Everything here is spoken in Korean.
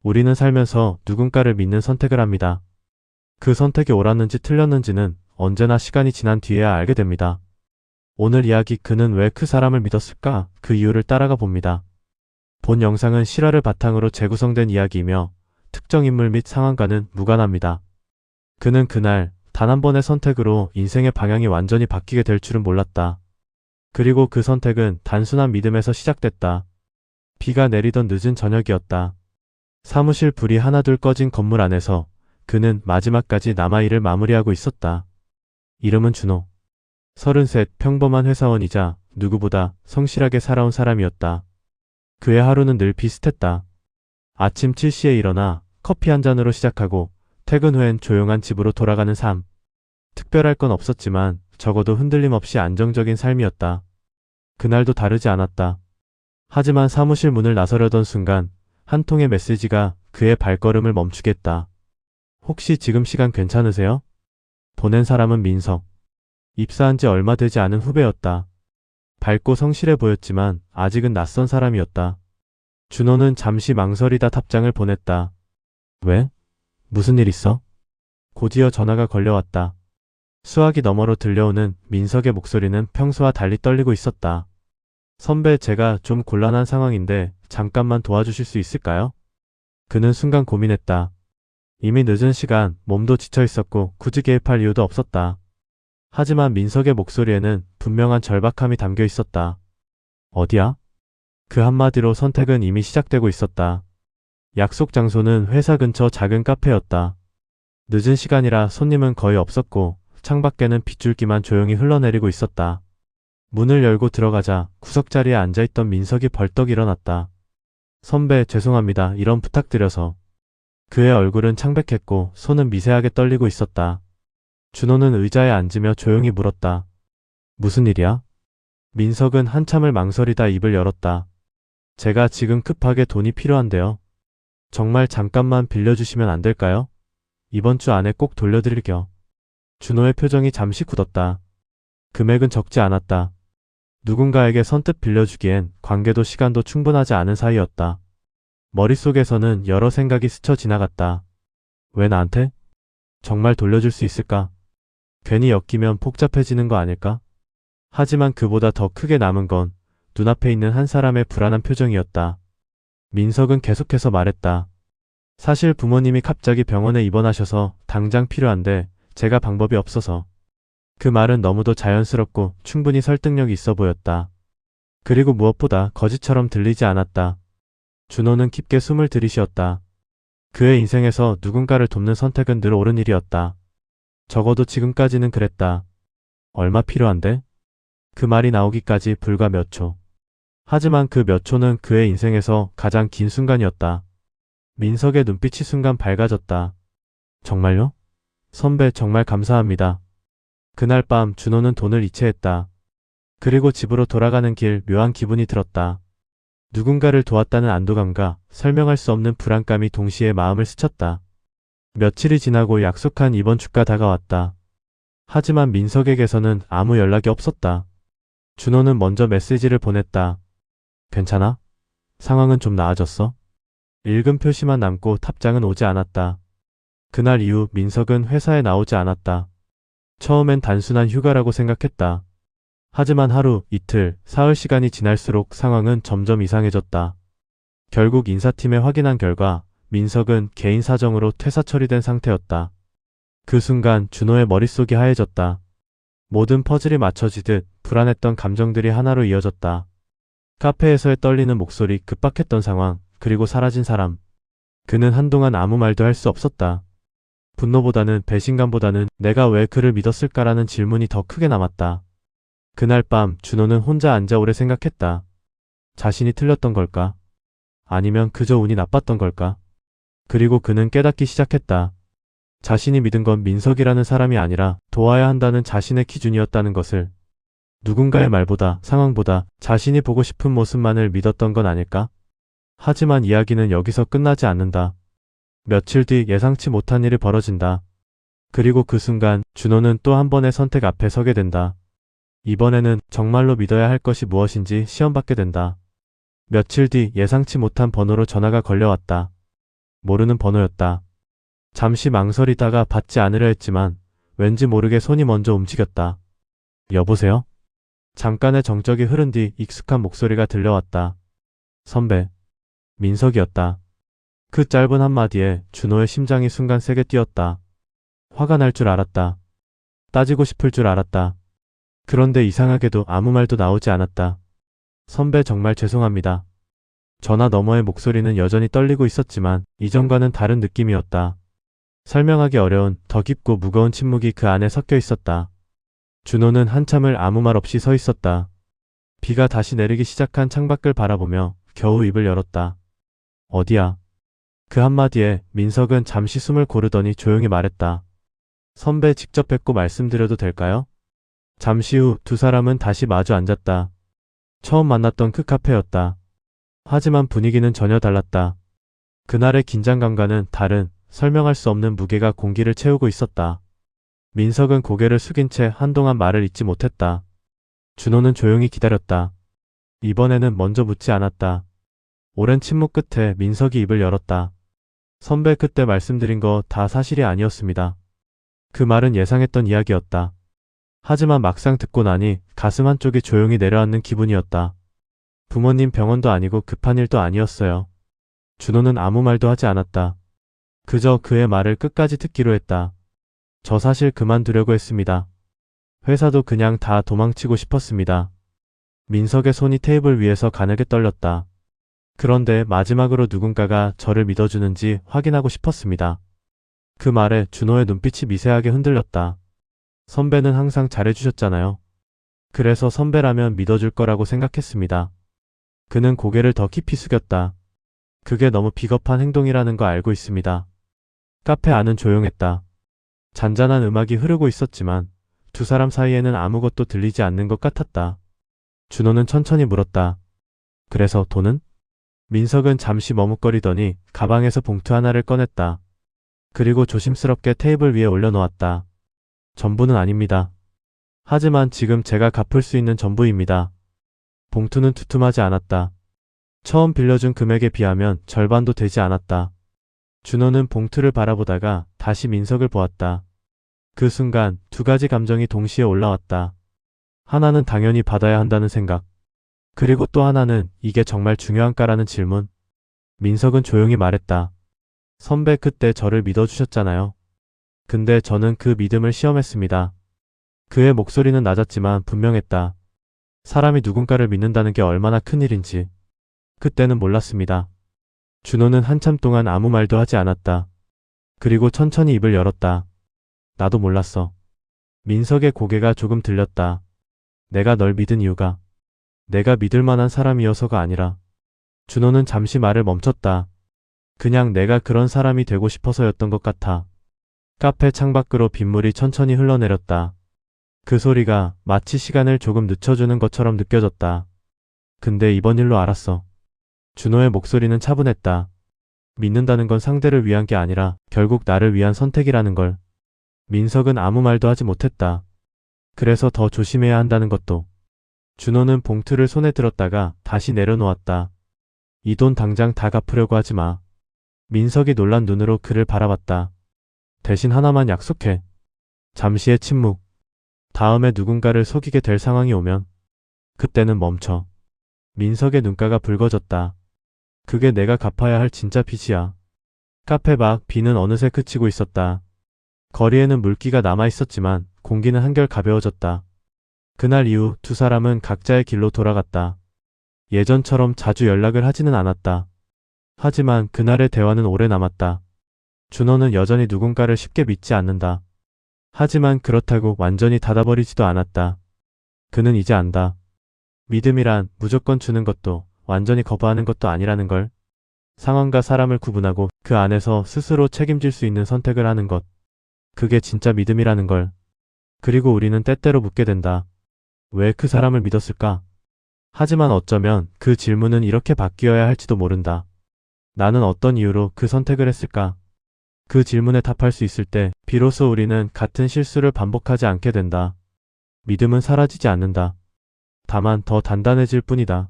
우리는 살면서 누군가를 믿는 선택을 합니다. 그 선택이 옳았는지 틀렸는지는 언제나 시간이 지난 뒤에야 알게 됩니다. 오늘 이야기 그는 왜 그 사람을 믿었을까? 그 이유를 따라가 봅니다. 본 영상은 실화를 바탕으로 재구성된 이야기이며 특정 인물 및 상황과는 무관합니다. 그는 그날 단 한 번의 선택으로 인생의 방향이 완전히 바뀌게 될 줄은 몰랐다. 그리고 그 선택은 단순한 믿음에서 시작됐다. 비가 내리던 늦은 저녁이었다. 사무실 불이 하나둘 꺼진 건물 안에서 그는 마지막까지 남아 일을 마무리하고 있었다. 이름은 준호. 33 평범한 회사원이자 누구보다 성실하게 살아온 사람이었다. 그의 하루는 늘 비슷했다. 아침 7시에 일어나 커피 한 잔으로 시작하고 퇴근 후엔 조용한 집으로 돌아가는 삶. 특별할 건 없었지만 적어도 흔들림 없이 안정적인 삶이었다. 그날도 다르지 않았다. 하지만 사무실 문을 나서려던 순간 한 통의 메시지가 그의 발걸음을 멈추게 했다. 혹시 지금 시간 괜찮으세요? 보낸 사람은 민석. 입사한 지 얼마 되지 않은 후배였다. 밝고 성실해 보였지만 아직은 낯선 사람이었다. 준호는 잠시 망설이다 답장을 보냈다. 왜? 무슨 일 있어? 곧이어 전화가 걸려왔다. 수화기 너머로 들려오는 민석의 목소리는 평소와 달리 떨리고 있었다. 선배, 제가 좀 곤란한 상황인데 잠깐만 도와주실 수 있을까요? 그는 순간 고민했다. 이미 늦은 시간, 몸도 지쳐 있었고 굳이 개입할 이유도 없었다. 하지만 민석의 목소리에는 분명한 절박함이 담겨 있었다. 어디야? 그 한마디로 선택은 이미 시작되고 있었다. 약속 장소는 회사 근처 작은 카페였다. 늦은 시간이라 손님은 거의 없었고 창밖에는 빗줄기만 조용히 흘러내리고 있었다. 문을 열고 들어가자 구석자리에 앉아있던 민석이 벌떡 일어났다. 선배, 죄송합니다. 이런 부탁드려서. 그의 얼굴은 창백했고 손은 미세하게 떨리고 있었다. 준호는 의자에 앉으며 조용히 물었다. 무슨 일이야? 민석은 한참을 망설이다 입을 열었다. 제가 지금 급하게 돈이 필요한데요. 정말 잠깐만 빌려주시면 안 될까요? 이번 주 안에 꼭 돌려드릴게요. 준호의 표정이 잠시 굳었다. 금액은 적지 않았다. 누군가에게 선뜻 빌려주기엔 관계도 시간도 충분하지 않은 사이였다. 머릿속에서는 여러 생각이 스쳐 지나갔다. 왜 나한테? 정말 돌려줄 수 있을까? 괜히 엮이면 복잡해지는 거 아닐까? 하지만 그보다 더 크게 남은 건 눈앞에 있는 한 사람의 불안한 표정이었다. 민석은 계속해서 말했다. 사실 부모님이 갑자기 병원에 입원하셔서 당장 필요한데 제가 방법이 없어서. 그 말은 너무도 자연스럽고 충분히 설득력이 있어 보였다. 그리고 무엇보다 거짓처럼 들리지 않았다. 준호는 깊게 숨을 들이쉬었다. 그의 인생에서 누군가를 돕는 선택은 늘 옳은 일이었다. 적어도 지금까지는 그랬다. 얼마 필요한데? 그 말이 나오기까지 불과 몇 초. 하지만 그 몇 초는 그의 인생에서 가장 긴 순간이었다. 민석의 눈빛이 순간 밝아졌다. 정말요? 선배, 정말 감사합니다. 그날 밤 준호는 돈을 이체했다. 그리고 집으로 돌아가는 길 묘한 기분이 들었다. 누군가를 도왔다는 안도감과 설명할 수 없는 불안감이 동시에 마음을 스쳤다. 며칠이 지나고 약속한 이번 주가 다가왔다. 하지만 민석에게서는 아무 연락이 없었다. 준호는 먼저 메시지를 보냈다. 괜찮아? 상황은 좀 나아졌어? 읽은 표시만 남고 답장은 오지 않았다. 그날 이후 민석은 회사에 나오지 않았다. 처음엔 단순한 휴가라고 생각했다. 하지만 하루, 이틀, 사흘 시간이 지날수록 상황은 점점 이상해졌다. 결국 인사팀에 확인한 결과 민석은 개인 사정으로 퇴사 처리된 상태였다. 그 순간 준호의 머릿속이 하얘졌다. 모든 퍼즐이 맞춰지듯 불안했던 감정들이 하나로 이어졌다. 카페에서의 떨리는 목소리, 급박했던 상황, 그리고 사라진 사람. 그는 한동안 아무 말도 할 수 없었다. 분노보다는 배신감보다는 내가 왜 그를 믿었을까라는 질문이 더 크게 남았다. 그날 밤 준호는 혼자 앉아 오래 생각했다. 자신이 틀렸던 걸까? 아니면 그저 운이 나빴던 걸까? 그리고 그는 깨닫기 시작했다. 자신이 믿은 건 민석이라는 사람이 아니라 도와야 한다는 자신의 기준이었다는 것을. 누군가의 말보다, 상황보다 자신이 보고 싶은 모습만을 믿었던 건 아닐까? 하지만 이야기는 여기서 끝나지 않는다. 며칠 뒤 예상치 못한 일이 벌어진다. 그리고 그 순간 준호는 또 한 번의 선택 앞에 서게 된다. 이번에는 정말로 믿어야 할 것이 무엇인지 시험받게 된다. 며칠 뒤 예상치 못한 번호로 전화가 걸려왔다. 모르는 번호였다. 잠시 망설이다가 받지 않으려 했지만 왠지 모르게 손이 먼저 움직였다. 여보세요? 잠깐의 정적이 흐른 뒤 익숙한 목소리가 들려왔다. 선배. 민석이었다. 그 짧은 한마디에 준호의 심장이 순간 세게 뛰었다. 화가 날 줄 알았다. 따지고 싶을 줄 알았다. 그런데 이상하게도 아무 말도 나오지 않았다. 선배 정말 죄송합니다. 전화 너머의 목소리는 여전히 떨리고 있었지만 이전과는 다른 느낌이었다. 설명하기 어려운 더 깊고 무거운 침묵이 그 안에 섞여 있었다. 준호는 한참을 아무 말 없이 서 있었다. 비가 다시 내리기 시작한 창밖을 바라보며 겨우 입을 열었다. 어디야? 그 한마디에 민석은 잠시 숨을 고르더니 조용히 말했다. 선배 직접 뵙고 말씀드려도 될까요? 잠시 후 두 사람은 다시 마주 앉았다. 처음 만났던 그 카페였다. 하지만 분위기는 전혀 달랐다. 그날의 긴장감과는 다른 설명할 수 없는 무게가 공기를 채우고 있었다. 민석은 고개를 숙인 채 한동안 말을 잇지 못했다. 준호는 조용히 기다렸다. 이번에는 먼저 묻지 않았다. 오랜 침묵 끝에 민석이 입을 열었다. 선배 그때 말씀드린 거 다 사실이 아니었습니다. 그 말은 예상했던 이야기였다. 하지만 막상 듣고 나니 가슴 한쪽이 조용히 내려앉는 기분이었다. 부모님 병원도 아니고 급한 일도 아니었어요. 준호는 아무 말도 하지 않았다. 그저 그의 말을 끝까지 듣기로 했다. 저 사실 그만두려고 했습니다. 회사도 그냥 다 도망치고 싶었습니다. 민석의 손이 테이블 위에서 가늘게 떨렸다. 그런데 마지막으로 누군가가 저를 믿어주는지 확인하고 싶었습니다. 그 말에 준호의 눈빛이 미세하게 흔들렸다. 선배는 항상 잘해주셨잖아요. 그래서 선배라면 믿어줄 거라고 생각했습니다. 그는 고개를 더 깊이 숙였다. 그게 너무 비겁한 행동이라는 거 알고 있습니다. 카페 안은 조용했다. 잔잔한 음악이 흐르고 있었지만 두 사람 사이에는 아무것도 들리지 않는 것 같았다. 준호는 천천히 물었다. 그래서 돈은? 민석은 잠시 머뭇거리더니 가방에서 봉투 하나를 꺼냈다. 그리고 조심스럽게 테이블 위에 올려놓았다. 전부는 아닙니다. 하지만 지금 제가 갚을 수 있는 전부입니다. 봉투는 두툼하지 않았다. 처음 빌려준 금액에 비하면 절반도 되지 않았다. 준호는 봉투를 바라보다가 다시 민석을 보았다. 그 순간 두 가지 감정이 동시에 올라왔다. 하나는 당연히 받아야 한다는 생각. 그리고 또 하나는 이게 정말 중요한가라는 질문. 민석은 조용히 말했다. 선배 그때 저를 믿어주셨잖아요. 근데 저는 그 믿음을 시험했습니다. 그의 목소리는 낮았지만 분명했다. 사람이 누군가를 믿는다는 게 얼마나 큰일인지. 그때는 몰랐습니다. 준호는 한참 동안 아무 말도 하지 않았다. 그리고 천천히 입을 열었다. 나도 몰랐어. 민석의 고개가 조금 들렸다. 내가 널 믿은 이유가 내가 믿을 만한 사람이어서가 아니라. 준호는 잠시 말을 멈췄다. 그냥 내가 그런 사람이 되고 싶어서였던 것 같아. 카페 창밖으로 빗물이 천천히 흘러내렸다. 그 소리가 마치 시간을 조금 늦춰주는 것처럼 느껴졌다. 근데 이번 일로 알았어. 준호의 목소리는 차분했다. 믿는다는 건 상대를 위한 게 아니라 결국 나를 위한 선택이라는 걸. 민석은 아무 말도 하지 못했다. 그래서 더 조심해야 한다는 것도. 준호는 봉투를 손에 들었다가 다시 내려놓았다. 이 돈 당장 다 갚으려고 하지 마. 민석이 놀란 눈으로 그를 바라봤다. 대신 하나만 약속해. 잠시의 침묵. 다음에 누군가를 속이게 될 상황이 오면 그때는 멈춰. 민석의 눈가가 붉어졌다. 그게 내가 갚아야 할 진짜 빚이야. 카페 밖 비는 어느새 그치고 있었다. 거리에는 물기가 남아있었지만 공기는 한결 가벼워졌다. 그날 이후 두 사람은 각자의 길로 돌아갔다. 예전처럼 자주 연락을 하지는 않았다. 하지만 그날의 대화는 오래 남았다. 준호는 여전히 누군가를 쉽게 믿지 않는다. 하지만 그렇다고 완전히 닫아버리지도 않았다. 그는 이제 안다. 믿음이란 무조건 주는 것도 완전히 거부하는 것도 아니라는 걸. 상황과 사람을 구분하고 그 안에서 스스로 책임질 수 있는 선택을 하는 것. 그게 진짜 믿음이라는 걸. 그리고 우리는 때때로 묻게 된다. 왜 그 사람을 믿었을까? 하지만 어쩌면 그 질문은 이렇게 바뀌어야 할지도 모른다. 나는 어떤 이유로 그 선택을 했을까? 그 질문에 답할 수 있을 때 비로소 우리는 같은 실수를 반복하지 않게 된다. 믿음은 사라지지 않는다. 다만 더 단단해질 뿐이다.